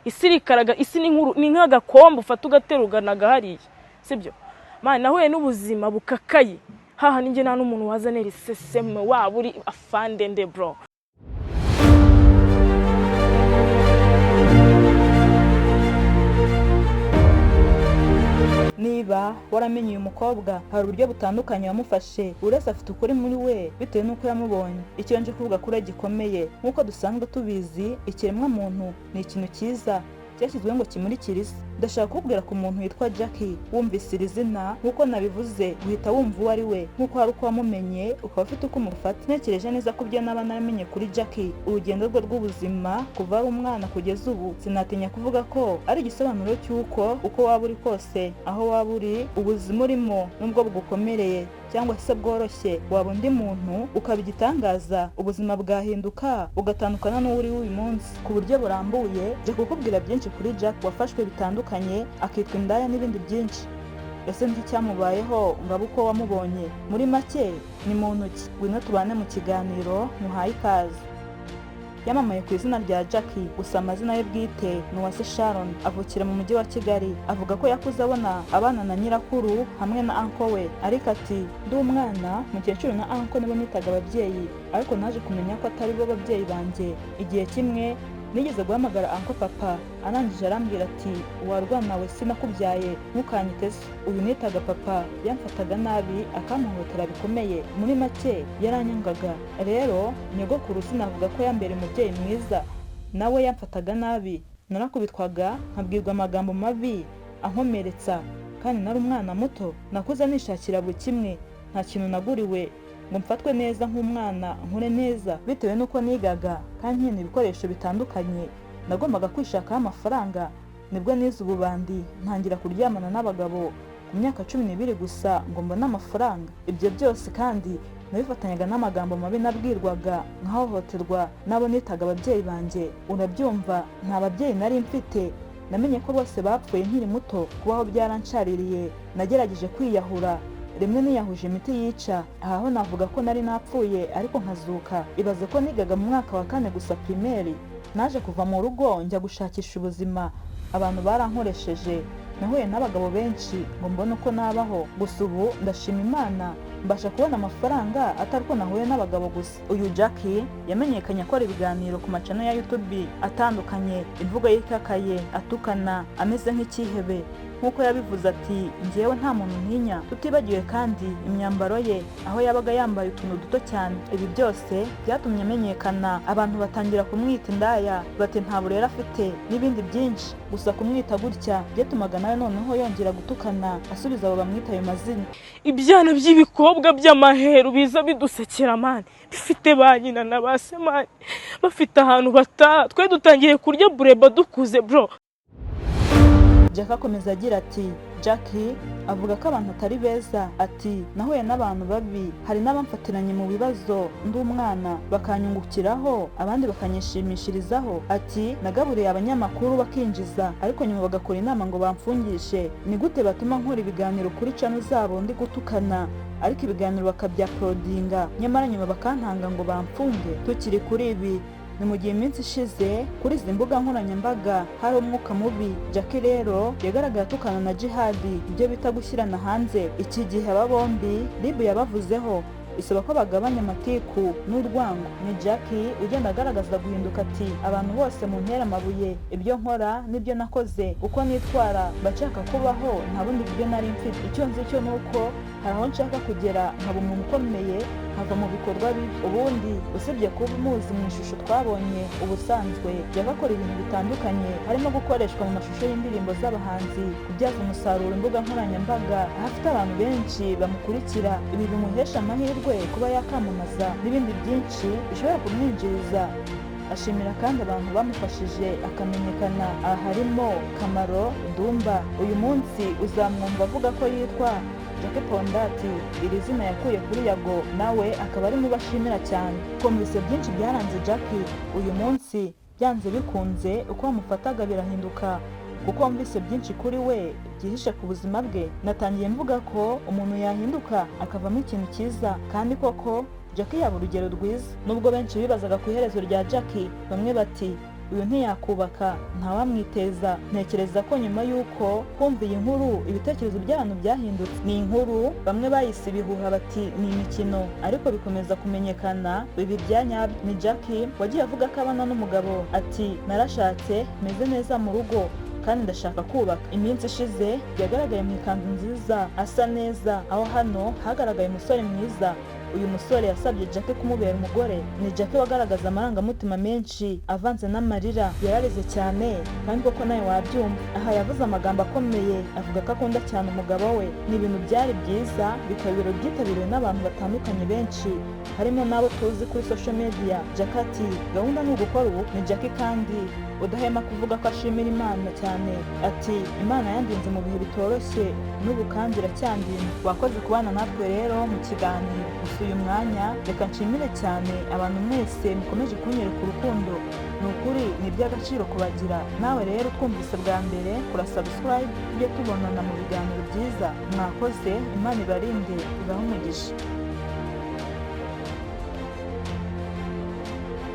isirikaraga isi ni nk'agakombe ufata ugateruganaga hariya sibyo mani nahuye n'ubuzima bukakaye haha ninjye nta n'umuntu wazanira iseseme waba uri afandende bro. Niba waramenye uyu mukobwa hari uburyo butandukanye wamufashe uretse afite ukuri muri we bitewe n'uko yamubonye. Icyo nje kuvuga kuri gikomeye nk'uko dusanzwe tubizi ikiremwa muntu ni ikintu cyiza cyashyizwe ngo kimurikire isi. Ndashaka kubwira ku muntu witwa Jackie wumvise iri zina nk'uko nabivuze uhita wumva uwo ari we nk'uko hari uko wamumenye ukaba ufite uko umufata. Ntekereje neza ko ibyo naba naramenye kuri Jackie urugendo rwe rw'ubuzima kuva ari umwana kugeza ubu sinatinya kuvuga ko ari igisobanuro cy'uko uko waba uri kose aho waba uri ubuzima urimo nubwo bugukomereye cyangwa se bworoshye waba undi muntu ukaba igitangaza ubuzima bwahinduka ugatandukana n'uri uyu munsi ku buryo burambuye. Je kukubwira byinshi kuri Jack wafashwe bitandukanye akitwa indaya n'ibindi byinshi. Ese nti cyamubayeho ngabo uko wamubonye muri make ni muntu ki? Ngwino tubane mu kiganiro muhaye ikaze. Yamamaye ku izina rya Jackie gusa amazina ye bwite ni Uwase Sharon. Avukira mu mujyi wa Kigali. Avuga ko yakuze abana na nyirakuru hamwe na uncle we, ariko ati ndi umwana mukecuru na uncle nibo nitaga ababyeyi, ariko naje kumenya ko atari bo babyeyi banjye. Igihe kimwe nigeze guhamagara uncle papa arangije arambwira ati warwana we sinakubyaye ntukanyite se. Uyu nitaga papa yamfataga nabi akamuhotera bikomeye, muri make yaranyangaga. Rero nyogokuru sinavuga ko yambere umubyeyi mwiza, nawe yamfataga nabi. Narakubitwaga nkabwirwa amagambo mabi ankomeretsa, kandi nari umwana muto nakuze nishakira buri kimwe, nta kintu naguriwe ngo mfatwe neza nk'umwana nkure neza bitewe n'uko nigaga kandi nkina ibikoresho bitandukanye. Nagombaga kwishakaho amafaranga. Nibwo nize ububandi ntangira kuryamana n'abagabo ku myaka 12 gusa ngo mbone amafaranga. Ibyo byose kandi nabifatanyaga n'amagambo mabi nabwirwaga nkahohoterwa nabo nitaga ababyeyi banjye. Urabyumva, nta babyeyi nari mfite. Namenye ko bose bapfuye nkiri muto, kubaho byarancaririye. Nagerageje kwiyahura, rimwe niyahuje imiti yica. Aho navuga ko nari napfuye ariko nkazuka. Ibaze ko nigaga mu mwaka wa 4 gusa primaire. Naje kuva mu rugo njya gushakisha ubuzima. Abantu barankoresheje, nahuye n'abagabo benshi ngo mbone uko nabaho. Gusa ubu ndashima Imana mbasha kubona amafaranga atari ko nahuye n'abagabo gusa. Uyu Jackie yamenyekanye akora ibiganiro ku macano ya YouTube atandukanye, imvugo yikakaye, atukana, ameze nk'ikihebe. Nkuko yabivuze ati ngewe nta muntu ntinya. Tutibagiwe kandi imyambaro ye aho yabaga yambaye utuntu duto cyane. Ibi byose byatumye amenyekana, abantu batangira kumwita indaya, bati nta burera afite n'ibindi byinshi. Gusa kumwita gutya byatumaga nawe noneho yongera gutukana asubiza abo bamwita ayo mazina. Ibyana by'ibikobwa by'amaheru biza bidusekera mani, bifite ba nyina na ba se mani, bafite ahantu bataha. Twe dutangiye kurya bureba dukuze bro. Jack akomeza agira ati Jackie avuga ko abantu atari beza. Ati nahuye n'abantu babi, hari n'abamfatiranye mu bibazo ndi umwana bakanyungukiraho abandi bakanyishimishirizaho. Ati nagaburiye abanyamakuru bakinjiza ariko nyuma bagakora inama ngo bamfungishe. Ni gute batuma nkora ibiganiro kuri channel zabo ndi gutukana ariko ibiganiro bakabyaprodinga nyamara nyuma bakantanga ngo bamfunge. Tukiri kuri ibi ni mu gihe iminsi ishize kuri izi mbuga nkoranyambaga hari umwuka mubi. Jackie rero yagaragaye atukana na Jihad, ibyo bita gushyirana hanze. Iki gihe aba bombi RIB yabavuzeho isaba ko bagabanya amatiku n'urwango. Ni Jackie ugenda agaragaza guhinduka ati abantu bose mu ntera amabuye, ibyo nkora nibyo nakoze, uko nitwara bashaka kubaho nta bundi buryo nari mfite. Icyo nzi cyo nuko hari aho nshaka kugera nkaba umuntu ukomeye nkava mu bikorwa bibi. Ubundi usibye kuba umuzi mu ishusho twabonye ubusanzwe yagakora ibintu bitandukanye harimo gukoreshwa mu mashusho y'indirimbo z'abahanzi, kubyaza umusaruro imbuga nkoranyambaga afite abantu benshi bamukurikira. Ibi bimuhesha amahirwe kuba yakamamaza n'ibindi byinshi bishobora kumwinjiriza. Ashimira kandi abantu bamufashije akamenyekana. Aha harimo Kamaro Dumba. Uyu munsi uzamwumva avuga ko yitwa Jackie Pondati, iri zina yakuye kuri Yago, nawe akaba ari mu bashimira cyane. Komvise byinshi byaranze Jackie uyu munsi, byanze bikunze uko bamufataga birahinduka kuko mvise byinshi kuri we byihishe ku buzima bwe. Natangiye mvuga ko umuntu yahinduka akavamo ikintu cyiza, kandi koko Jackie yaba urugero rwiza. Nubwo benshi bibazaga ku iherezo rya Jackie, bamwe bati uyu ntiyakubaka ntawamwiteza. Ntekereza ko nyuma y'uko kumva iyi nkuru ibitekerezo by'abantu byahindutse. Ni inkuru bamwe bayise ibihuha bati ni imikino, ariko bikomeza kumenyekana bibi bya nyabyo. Ni Jackie wagiye avuga ko abana n'umugabo, ati narashatse meze neza mu rugo kandi ndashaka kubaka. Iminsi ishize yagaragaye mu ikanzu nziza asa neza, aho hano hagaragaye umusore mwiza. Uyu musore yasabye Jackie kumubera umugore. Ni Jackie wagaragaza amarangamutima menshi avanze n'amarira. Yararize cyane kandi koko nawe wabyumva. Aha yavuze amagambo akomeye avuga ko akunda cyane umugabo we. Ni ibintu byari byiza, bikaba ibirori byitabiriwe n'abantu batandukanye benshi, harimo n'abo tuzi kuri social media. Jackie ati gahunda ni ugukora ubu. Ni Jackie kandi udahema kuvuga ko ashimira Imana cyane, ati Imana yandinze mu bihe bitoroshye n'ubu kandi iracyandinda. Wakoze kubana natwe rero mu kiganiro. Gusa uyu mwanya reka nshimire cyane abantu mwese mukomeje kunyereka urukundo. Ni ukuri ni iby'agaciro kubagira. Nawe rero twumvise bwa mbere kora subscribe tujye tubonana mu biganiro byiza. Mwakoze, Imana ibarinde ibahe umugisha.